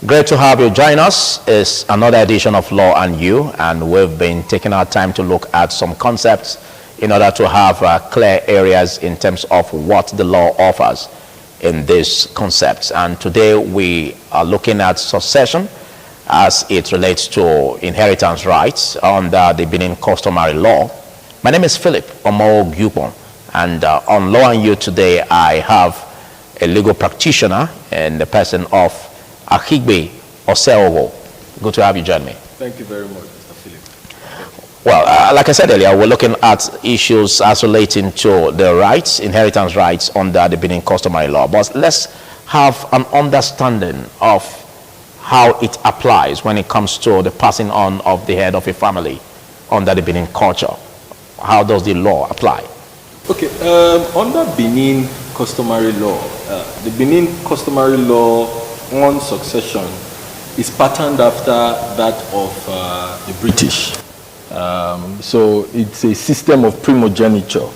Great to have you join us. It's another edition of Law and You, and we've been taking our time to look at some concepts in order to have clear areas in terms of what the law offers in these concepts. And today we are looking at succession as it relates to inheritance rights under the Benin Customary law. My name is Philip Omo-Gyupon, and on Law and You today I have a legal practitioner in the person of Ahigbe Oseowo. Good to have you join me. Thank you very much, Mr. Philip. Well, like I said earlier, we're looking at issues as relating to the rights, inheritance rights under the Benin Customary law. But let's have an understanding of how it applies when it comes to the passing on of the head of a family under the Benin culture. How does the law apply? Okay, under Benin Customary law, the Benin Customary law on succession is patterned after that of the British. So it's a system of primogeniture,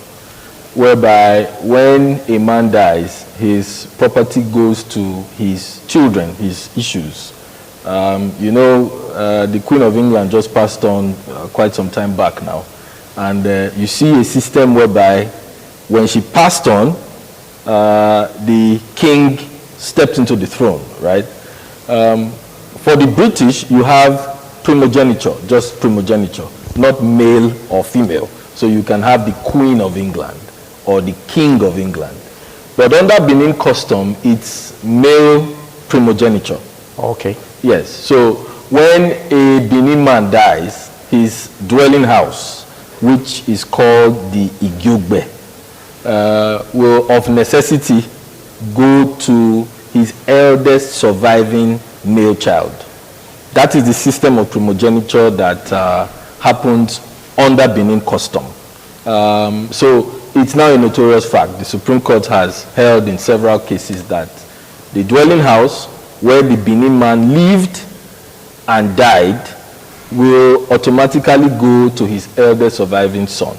whereby when a man dies, his property goes to his children, his issues. The Queen of England just passed on quite some time back now. And you see a system whereby when she passed on, the king stepped into the throne, right? For the British, you have primogeniture, just primogeniture, not male or female. So you can have the Queen of England or the King of England. But under Benin custom, it's male primogeniture. Okay. Yes. So when a Benin man dies, his dwelling house, which is called the Igiogbe, will of necessity go to his eldest surviving male child. That is the system of primogeniture that happens under Benin custom. So it's now a notorious fact. The Supreme Court has held in several cases that the dwelling house where the Benin man lived and died will automatically go to his eldest surviving son.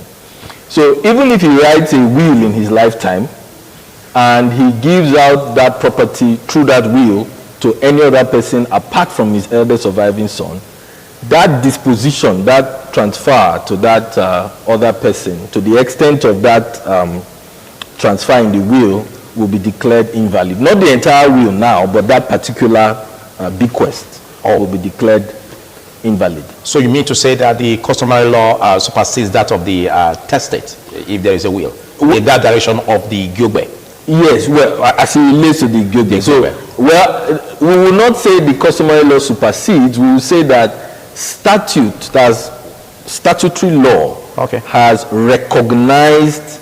So even if he writes a will in his lifetime and he gives out that property through that will to any other person apart from his eldest surviving son, that disposition, that transfer to that other person, to the extent of that transfer in the will be declared invalid. Not the entire will now, but that particular bequest will be declared invalid. So you mean to say that the customary law supersedes that of the testate, if there is a will, in that direction of the Gyogbe? Yes, well, as it relates to the Gyogbe. So, well, we will not say the customary law supersedes. We will say that statutory law has recognized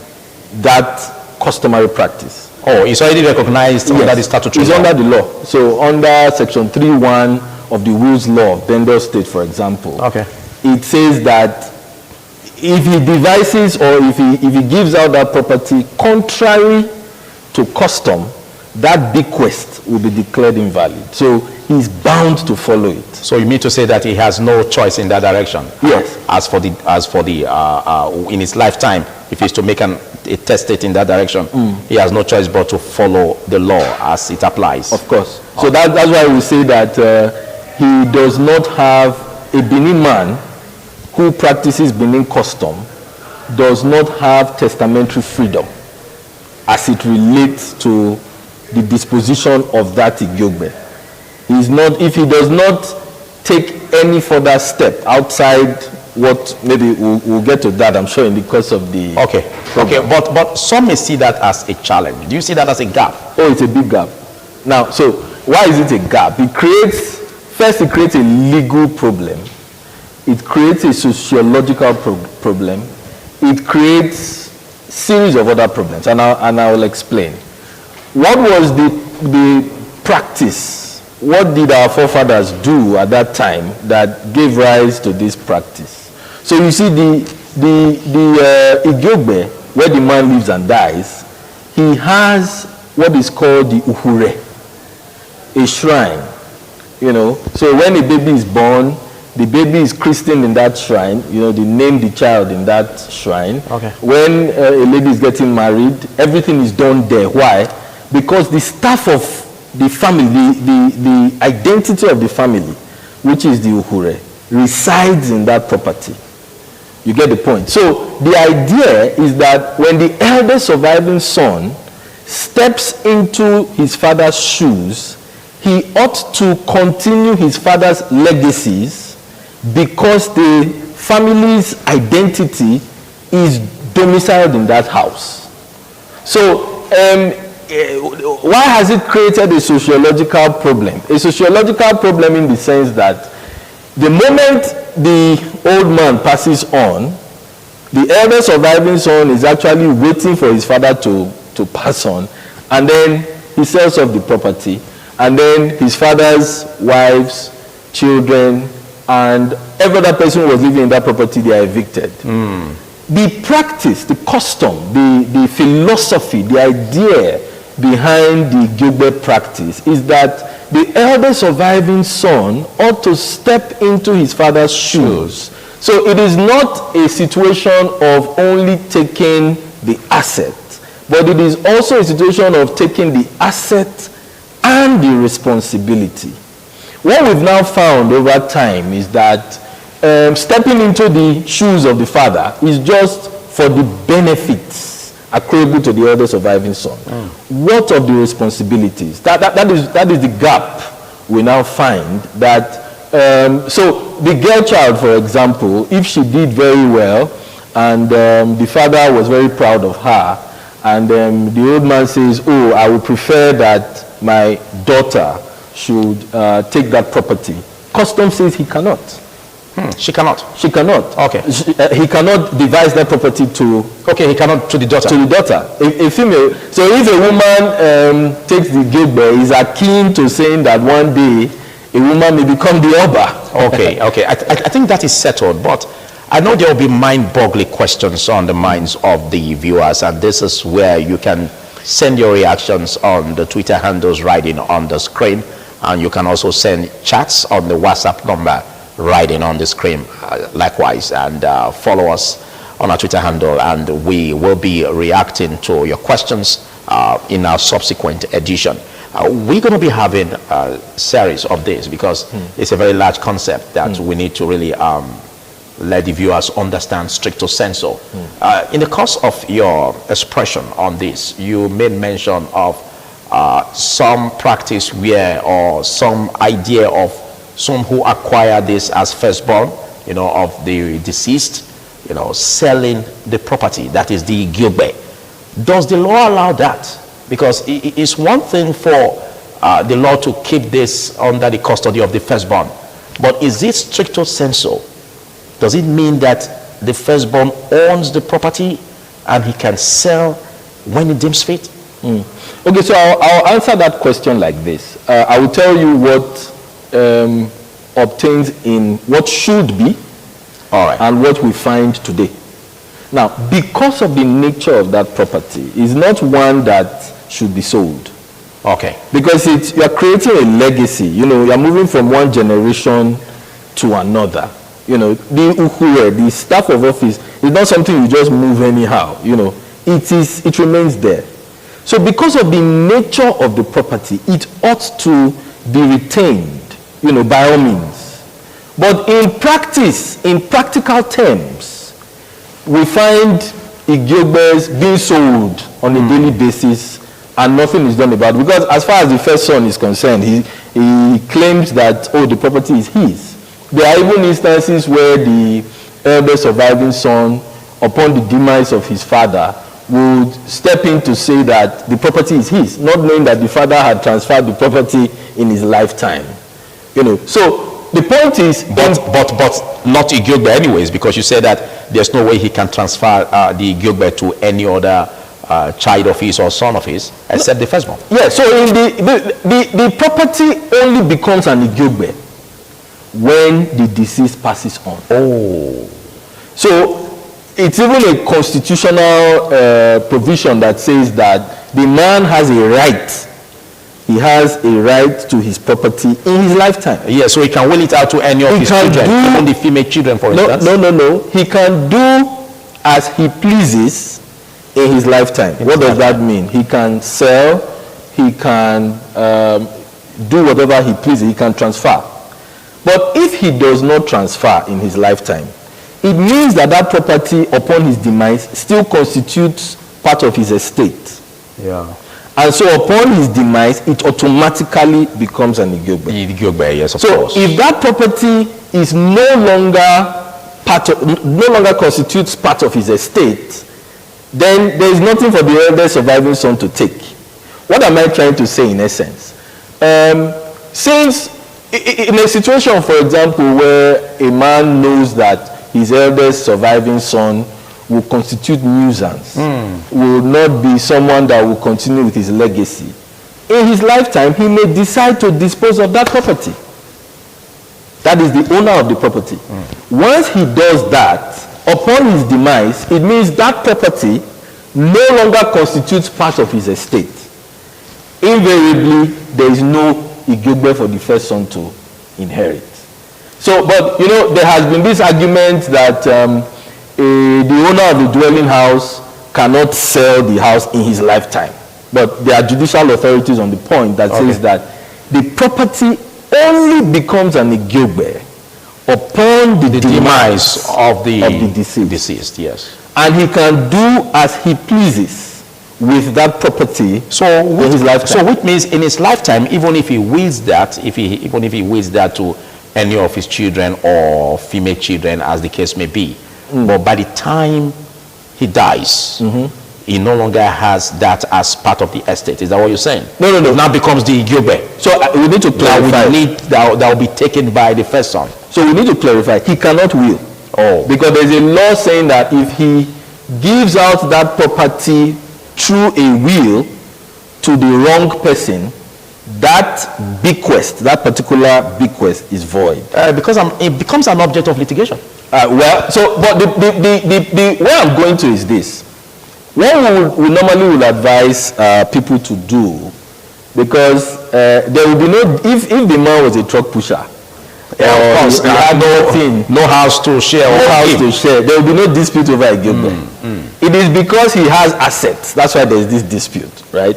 that customary practice. Oh, it's already recognized under the statutory law? It's under the law. So under section 3.1 of the Wills Law of Bendel State, for example, it says that if he devises or if he gives out that property contrary to custom, that bequest will be declared invalid. So he's bound to follow it. So you mean to say that he has no choice in that direction? Yes. As for the in his lifetime, if he's to make a testate in that direction, he has no choice but to follow the law as it applies. Of course. So that's why we say that he does not have a Benin man who practices Benin custom does not have testamentary freedom as it relates to the disposition of that Igiogbe. If he does not take any further step outside what, maybe we'll get to that, I'm sure, in the course of the but some may see that as a challenge. Do you see that as a gap? Oh, it's a big gap. Now, so why is it a gap? It creates a legal problem. It creates a sociological problem. It creates a series of other problems, and I will explain. What was the practice? What did our forefathers do at that time that gave rise to this practice? So you see, the Igiogbe, where the man lives and dies, he has what is called the Uhure, a shrine. So when a baby is born, the baby is christened in that shrine. They name the child in that shrine. When a lady is getting married, everything is done there. Why? Because the staff of the family, the identity of the family, which is the Uhure, resides in that property. You get the point? So the idea is that when the eldest surviving son steps into his father's shoes, he ought to continue his father's legacies because the family's identity is domiciled in that house. So why has it created a sociological problem? A sociological problem in the sense that the moment the old man passes on, the eldest surviving son is actually waiting for his father to pass on, and then he sells off the property, and then his father's wives, children, and every other person who was living in that property, they are evicted. The practice, the custom, the philosophy, the idea behind the Gilbert practice is that the eldest surviving son ought to step into his father's shoes. So it is not a situation of only taking the asset, but it is also a situation of taking the asset and the responsibility. What we've now found over time is that stepping into the shoes of the father is just for the benefits accruable to the other surviving son. What of the responsibilities? That is the gap we now find. That so the girl child, for example, if she did very well and the father was very proud of her, and the old man says, "Oh, I would prefer that my daughter should take that property," custom says he cannot. She cannot. She cannot. Okay. He cannot devise that property to. Okay, he cannot to the daughter. To the daughter, a female. So if a woman takes the gateway, is akin to saying that one day a woman may become the Oba. Okay. I think that is settled, but I know there will be mind-boggling questions on the minds of the viewers, and this is where you can send your reactions on the Twitter handles right in on the screen, and you can also send chats on the WhatsApp number writing on the screen likewise, and follow us on our Twitter handle, and we will be reacting to your questions in our subsequent edition. We're going to be having a series of this because it's a very large concept that we need to really let the viewers understand stricto sensu. In the course of your expression on this, you made mention of some practice where, or some idea of some who acquire this as firstborn, of the deceased, selling the property, that is the Gilbert. Does the law allow that? Because it's one thing for the law to keep this under the custody of the firstborn, but is it stricto sensu? Does it mean that the firstborn owns the property and he can sell when he deems fit? Okay, so I'll answer that question like this. I will tell you what obtains in what should be, and what we find today. Now, because of the nature of that property, is not one that should be sold. Okay. Because you are creating a legacy. You are moving from one generation to another. The Uhure, the staff of office, is not something you just move anyhow. It remains there. So because of the nature of the property, it ought to be retained, by all means. But in practice, in practical terms, we find Igyogbes being sold on a daily basis and nothing is done about it. Because as far as the first son is concerned, he claims that, the property is his. There are even instances where the eldest surviving son, upon the demise of his father, would step in to say that the property is his, not knowing that the father had transferred the property in his lifetime. So the point is, but not Igyogbes anyways, because you said that there's no way he can transfer the Igyogbes to any other child of his or son of his except the firstborn. Yeah. So in the property only becomes an Igyogbes when the deceased passes on. So it's even a constitutional provision that says that the man has a right. He has a right to his property in his lifetime. Yeah, so he can will it out to any of his children, even the female children, for instance. No. He can do as he pleases in his lifetime. What does that mean? He can sell he can do whatever he pleases, he can transfer. But if he does not transfer in his lifetime, it means that that property upon his demise still constitutes part of his estate. Yeah. And so upon his demise, it automatically becomes an Igiogbe. Igiogbe, yes, of so course. If that property is no longer constitutes part of his estate, then there is nothing for the eldest surviving son to take. What am I trying to say in essence? Since in a situation, for example, where a man knows that his eldest surviving son will constitute nuisance, will not be someone that will continue with his legacy, in his lifetime, he may decide to dispose of that property. That is the owner of the property. Once he does that, upon his demise, it means that property no longer constitutes part of his estate. Invariably, there is no Igiogbe for the first son to inherit. So, but you know, there has been this argument that the owner of the dwelling house cannot sell the house in his lifetime. But there are judicial authorities on the point that says that the property only becomes an Igiogbe upon the demise of the deceased. Yes. And he can do as he pleases with that property in his lifetime. So which means in his lifetime, even if he wills that, even if he wills that to any of his children or female children, as the case may be, but by the time he dies, he no longer has that as part of the estate. Is that what you're saying? No. It now becomes the Igiogbe. So we need to clarify. That will be taken by the first son. So we need to clarify. He cannot will. Because there's a law saying that if he gives out that property through a will to the wrong person, that bequest, that particular bequest is void. Because it becomes an object of litigation. But the where I'm going to is this. What we normally would advise people to do, because there will be no, if the man was a truck pusher, of course, he had no house to share. There will be no dispute over a Igiogbe. It is because he has assets. That's why there is this dispute, right?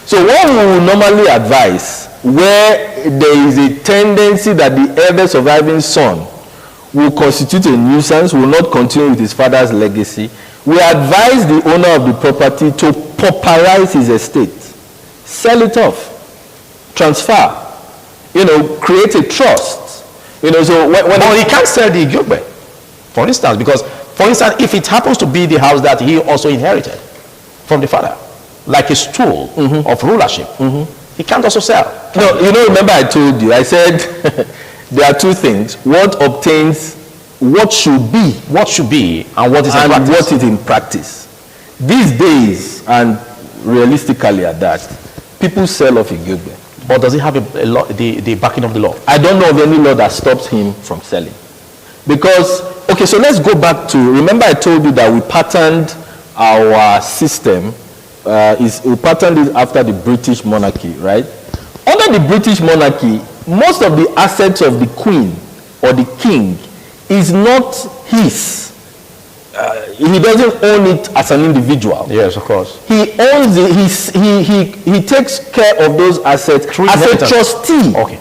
So what we will normally advise, where there is a tendency that the eldest surviving son will constitute a nuisance, will not continue with his father's legacy, we advise the owner of the property to pauperize his estate, sell it off, transfer, create a trust. So when he can't sell the Igiogbe, for instance, because, for instance, if it happens to be the house that he also inherited from the father, like a stool of rulership, he can't also sell. No, remember I told you, I said there are two things: what obtains, what should be, and what is in practice. These days, and realistically at that, people sell off Igiogbe. Or does he have the backing of the law? I don't know of any law that stops him from selling. Because, so let's go back to, remember I told you that we patterned our system, we patterned it after the British monarchy, right? Under the British monarchy, most of the assets of the queen or the king is not his. He doesn't own it as an individual. Yes, of course. He owns it. He takes care of those assets as a trustee. Okay.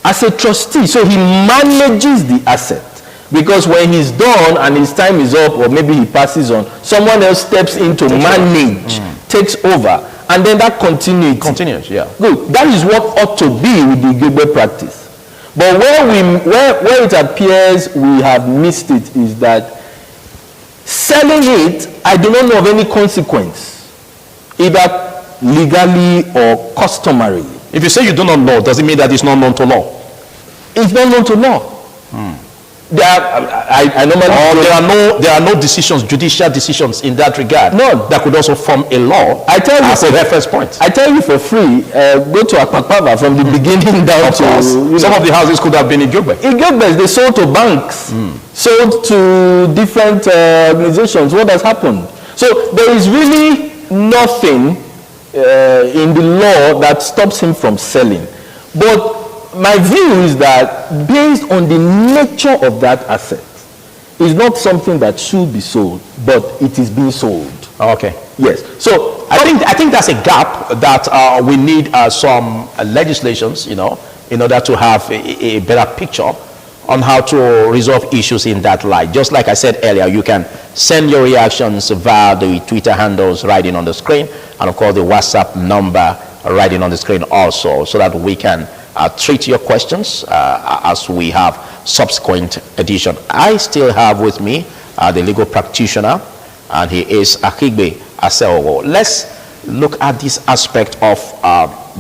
As a trustee, so he manages the asset. Because when he's done and his time is up, or maybe he passes on, someone else steps in to manage, takes over, and then that continues. Yeah. Good. That is what ought to be with the Igiogbe practice. But where it appears we have missed it is that selling it, I do not know of any consequence, either legally or customarily. If you say you do not know, does it mean that it's not known to law? It's not known to law. There are no decisions, judicial decisions in that regard. No, that could also form a law. I tell you for reference point. I tell you for free. Go to Akpakpava from the beginning down to some of the houses could have been Igiogbe. Igiogbe, they sold to banks, sold to different organizations. What has happened? So there is really nothing in the law that stops him from selling. But my view is that based on the nature of that asset, it's not something that should be sold, but it is being sold. Okay. Yes. So I think that's a gap that we need some legislations, in order to have a better picture on how to resolve issues in that light. Just like I said earlier, you can send your reactions via the Twitter handles writing on the screen, and of course the WhatsApp number writing on the screen also, so that we can treat your questions as we have subsequent edition. I still have with me the legal practitioner, and he is Akigbe Aseowo. Let's look at this aspect of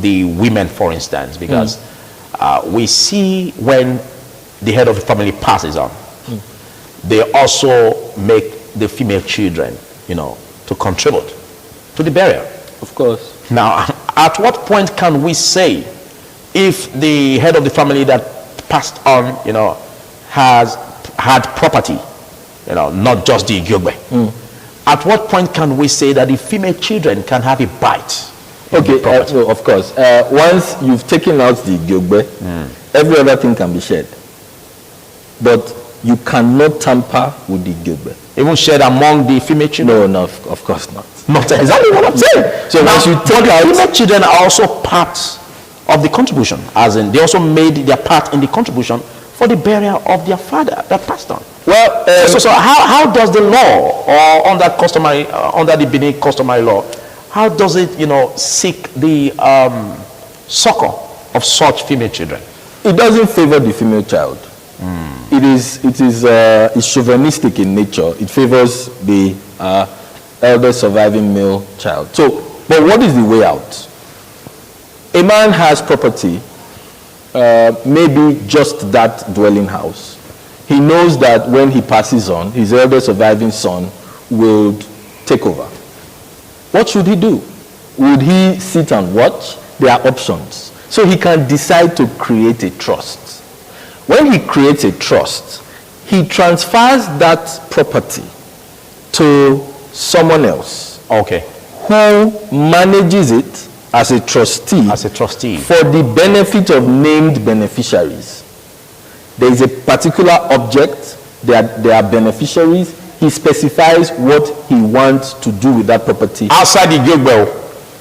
the women, for instance, because we see when the head of the family passes on, they also make the female children, to contribute to the burial. Of course. Now, at what point can we say if the head of the family that passed on, has had property, not just the Igyogbe? At what point can we say that the female children can have a bite? Okay, no, of course. Once you've taken out the Igyogbe, every other thing can be shared. But you cannot tamper with the Igyogbe. Even shared among the female children? No, of course not. Not exactly what I'm saying. So once you take out, female children are also part of the contribution, as in they also made their part in the contribution for the burial of their father that passed on. Well, so how does the law, or under the Benin Customary law, how does it, seek the succor of such female children? It doesn't favor the female child. It is chauvinistic in nature. It favors the elder surviving male child. So, but what is the way out? A man has property, maybe just that dwelling house. He knows that when he passes on, his elder surviving son will take over. What should he do? Would he sit and watch? There are options. So he can decide to create a trust. When he creates a trust, he transfers that property to someone else. Okay. Who manages it as a trustee. As a trustee. For the benefit of named beneficiaries. There is a particular object, there are beneficiaries. He specifies what he wants to do with that property. Outside the Igyogbe.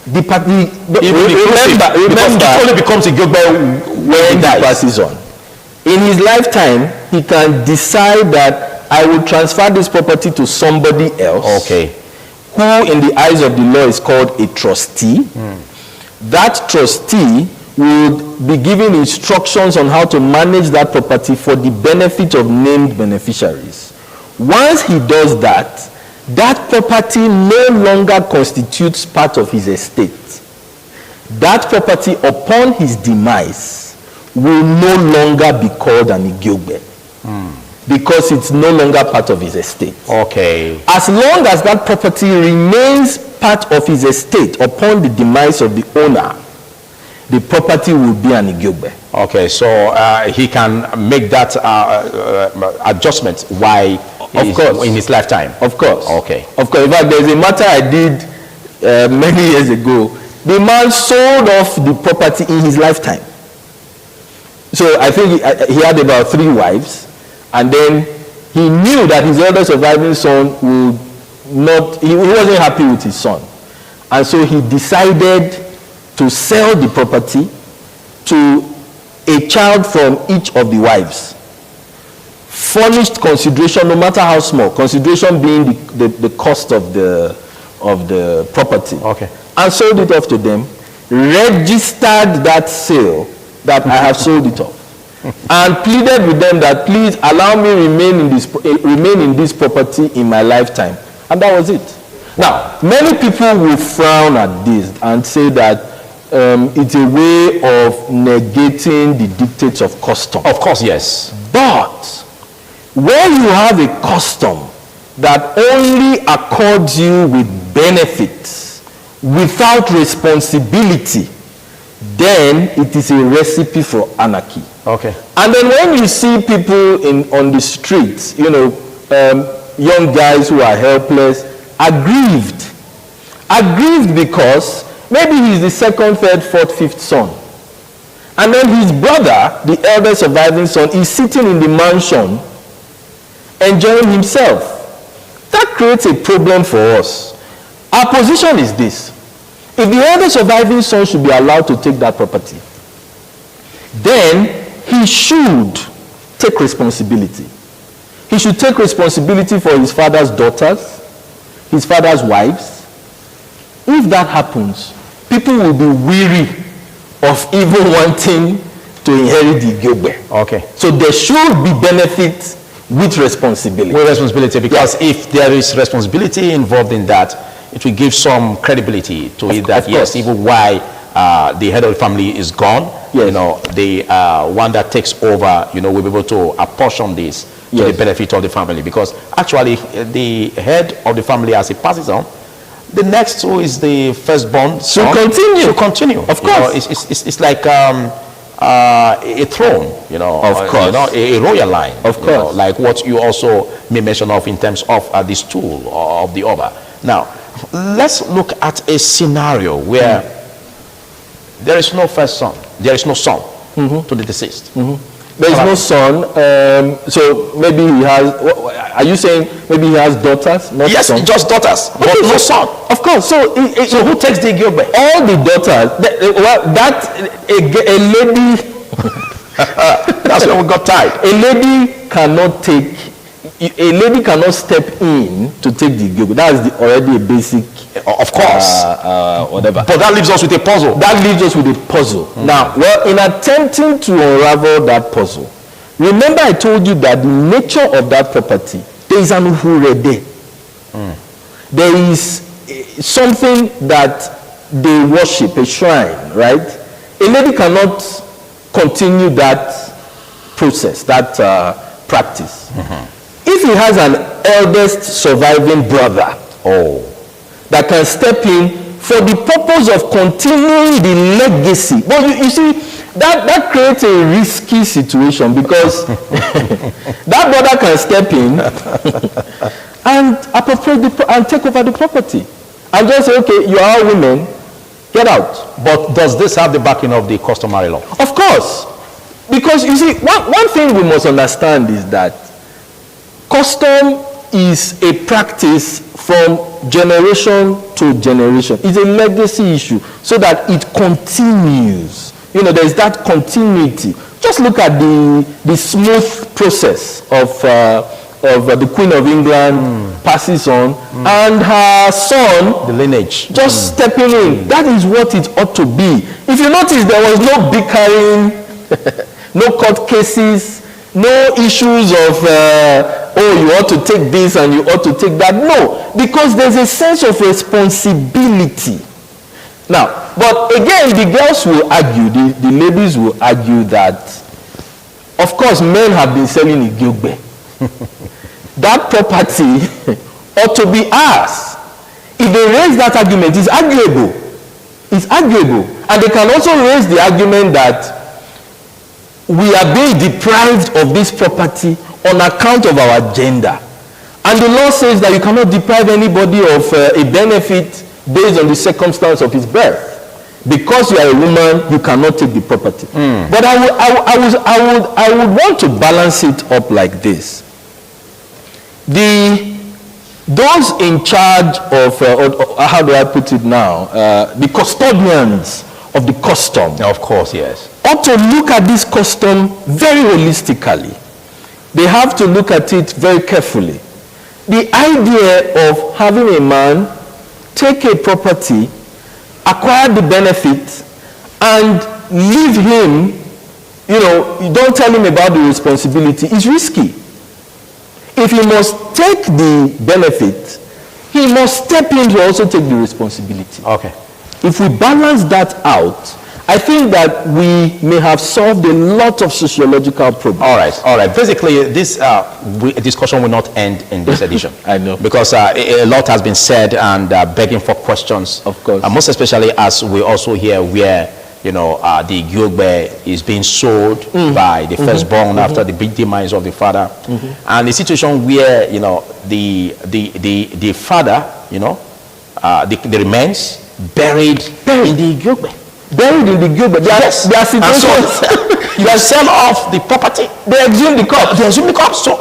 Remember, it only becomes a Igyogbe when he passes on. In his lifetime, he can decide that I will transfer this property to somebody else. Okay. Who in the eyes of the law is called a trustee. That trustee would be given instructions on how to manage that property for the benefit of named beneficiaries. Once he does that, that property no longer constitutes part of his estate. That property, upon his demise, will no longer be called an Igyogbe. Because it's no longer part of his estate. Okay. As long as that property remains part of his estate upon the demise of the owner, the property will be an Igyogbe. Okay, so he can make that adjustment while in his lifetime. Of course. Okay. Of course. In fact, there's a matter I did many years ago. The man sold off the property in his lifetime. So I think he had about 3 wives, and then he knew that his elder surviving son would not, he wasn't happy with his son. And so he decided to sell the property to a child from each of the wives. Furnished consideration, no matter how small, consideration being the cost of the property. Okay. And sold it off to them, registered that sale that I have sold it off, and pleaded with them that please allow me remain in this property in my lifetime. And that was it. Now, many people will frown at this and say that it's a way of negating the dictates of custom. Of course, yes. But when you have a custom that only accords you with benefits without responsibility, then it is a recipe for anarchy. Okay. And then when you see people on the streets, young guys who are helpless, aggrieved because maybe he's the 2nd, 3rd, 4th, 5th son. And then his brother, the elder surviving son, is sitting in the mansion enjoying himself. That creates a problem for us. Our position is this. If the elder surviving son should be allowed to take that property, then he should take responsibility. He should take responsibility for his father's daughters, his father's wives. If that happens, people will be weary of even wanting to inherit the Igiogbe. Okay. So there should be benefit with responsibility. With responsibility, because if there is responsibility involved in that, it will give some credibility to it that yes, even why the head of the family is gone, yes, the one that takes over, will be able to apportion this to yes, the benefit of the family. Because actually, the head of the family, as he passes on, the next who is the firstborn son should continue. Of course, it's like a throne, Of course, a royal line. Of course, like what you also may mention of in terms of the stool of the Oba. Now, let's look at a scenario where there is no first son, there is no son to the deceased. There is no son, so maybe he has. Are you saying maybe he has daughters? Not yes, son? just daughters, but no son. Of course. So who takes the Igiogbe? All the daughters. A lady. That's when we got tied. A lady cannot take. A lady cannot step in to take the Igiogbe. That's already a basic. Of course. Whatever. But that leaves us with a puzzle. That leaves us with a puzzle. Now, in attempting to unravel that puzzle, remember I told you that the nature of that property, there is an uhurede. There is something that they worship, a shrine, right? A lady cannot continue that process, that practice. If he has an eldest surviving brother, that can step in for the purpose of continuing the legacy. But you see, that creates a risky situation, because that brother can step in and appropriate and take over the property and just say, okay, you are women, get out. But does this have the backing of the customary law? Of course. Because you see, one thing we must understand is that custom is a practice from generation to generation. It's a legacy issue, so that it continues. There is that continuity. Just look at the smooth process of the Queen of England passes on, and her son, the lineage, just stepping in. That is what it ought to be. If you notice, there was no bickering, no court cases, no issues of you ought to take this and you ought to take that. No, because there's a sense of responsibility. Now, but again, the girls will argue, the ladies will argue that, of course, men have been selling Igiogbe. That property ought to be ours. If they raise that argument, it's arguable. It's arguable. And they can also raise the argument that we are being deprived of this property on account of our gender. And the law says that you cannot deprive anybody of a benefit based on the circumstance of his birth. Because you are a woman, you cannot take the property. But I would want to balance it up like this. Those in charge of, how do I put it now, the custodians of the custom. Of course, yes. Ought to look at this custom very holistically. They have to look at it very carefully. The idea of having a man take a property, acquire the benefit, and leave him, you don't tell him about the responsibility, is risky. If he must take the benefit, he must step in to also take the responsibility. Okay. If we balance that out, I think that we may have solved a lot of sociological problems. All right. Basically, this discussion will not end in this edition. I know. Because a lot has been said and begging for questions. Of course. Most especially as we also hear where, the Igiogbe is being sold by the firstborn after the big demise of the father. And the situation where, the father, the remains buried in the Igiogbe. Buried in the Igiogbe. Yes. There are situations. You sell off the property. They exhume the corpse. So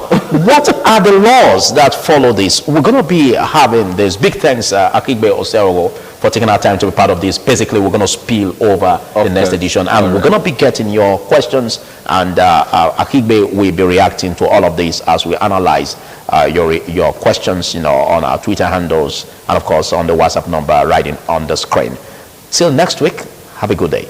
what are the laws that follow this? We're going to be having this. Big thanks, Akigbe Oserogo, for for taking our time to be part of this. Basically, we're going to spill over the next edition, and we're going to be getting your questions, and Akigbe will be reacting to all of this as we analyze your questions, on our Twitter handles, and of course on the WhatsApp number right on the screen. Till next week, have a good day.